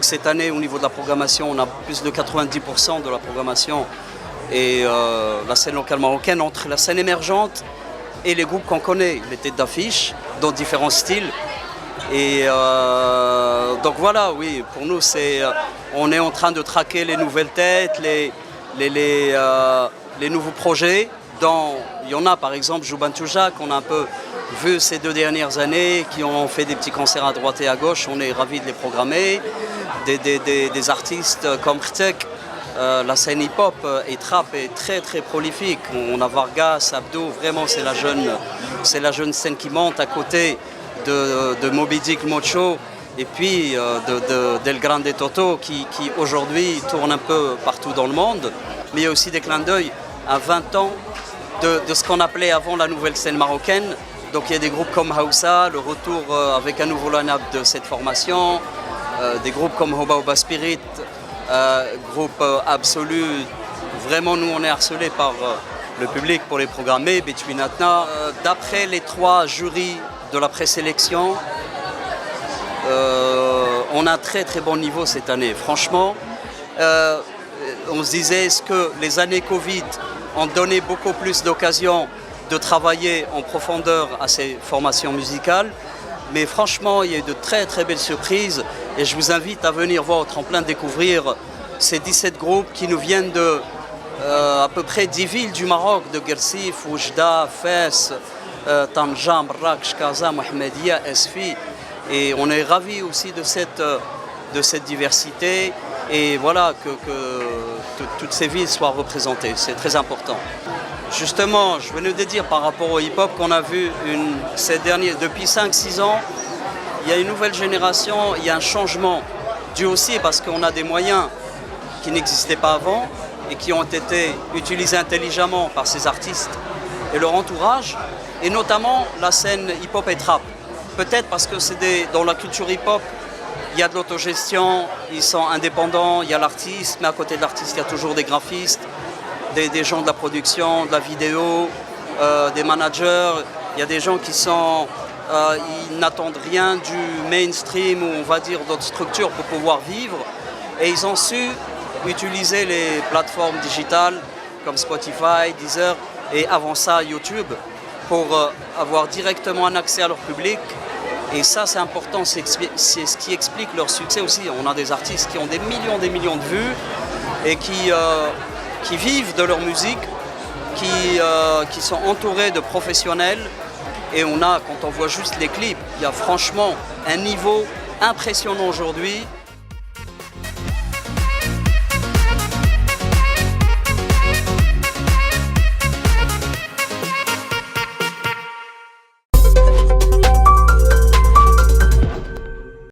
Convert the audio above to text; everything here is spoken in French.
Donc cette année, au niveau de la programmation, on a plus de 90% de la programmation et la scène locale marocaine entre la scène émergente et les groupes qu'on connaît, les têtes d'affiche, dans différents styles. Et donc voilà, oui, pour nous, on est en train de traquer les nouvelles têtes, les nouveaux projets. Il y en a par exemple Jouban Toujak, qu'on a un peu vu ces 2 dernières années, qui ont fait des petits concerts à droite et à gauche, on est ravis de les programmer. Des artistes comme Rtek, la scène hip-hop et trap est très très prolifique. On a Vargas, Abdo, vraiment c'est la jeune scène qui monte à côté de Moby Dick Mocho et puis d'El Grande Toto qui aujourd'hui tourne un peu partout dans le monde. Mais il y a aussi des clins d'œil à 20 ans de ce qu'on appelait avant la nouvelle scène marocaine. Donc il y a des groupes comme Hausa, le retour avec un nouveau line-up de cette formation, des groupes comme Hoba Hoba Spirit, groupe absolu. Vraiment, nous on est harcelés par le public pour les programmer. Between Atna, d'après les 3 jurys de la présélection, on a un très très bon niveau cette année. Franchement, on se disait, est-ce que les années Covid ont donné beaucoup plus d'occasions de travailler en profondeur à ces formations musicales? Mais franchement, il y a eu de très très belles surprises et je vous invite à venir voir au tremplin découvrir ces 17 groupes qui nous viennent de à peu près 10 villes du Maroc, de Gersif, Oujda, Fès, Tanja, Marrakech, Casa, Mohamedia, Esfi. Et on est ravis aussi de cette diversité et voilà que toutes ces villes soient représentées, c'est très important. Justement, je venais de dire par rapport au hip-hop qu'on a vu depuis 5-6 ans, il y a une nouvelle génération, il y a un changement dû aussi parce qu'on a des moyens qui n'existaient pas avant et qui ont été utilisés intelligemment par ces artistes et leur entourage, et notamment la scène hip-hop et trap. Peut-être parce que dans la culture hip-hop, il y a de l'autogestion, ils sont indépendants, il y a l'artiste, mais à côté de l'artiste, il y a toujours des graphistes, des gens de la production, de la vidéo, des managers. Il y a des gens qui ils n'attendent rien du mainstream ou on va dire d'autres structures pour pouvoir vivre. Et ils ont su utiliser les plateformes digitales comme Spotify, Deezer et avant ça YouTube pour avoir directement un accès à leur public. Et ça c'est important, c'est ce qui explique leur succès aussi. On a des artistes qui ont des millions de vues et qui vivent de leur musique, qui sont entourés de professionnels. Et quand on voit juste les clips, il y a franchement un niveau impressionnant aujourd'hui.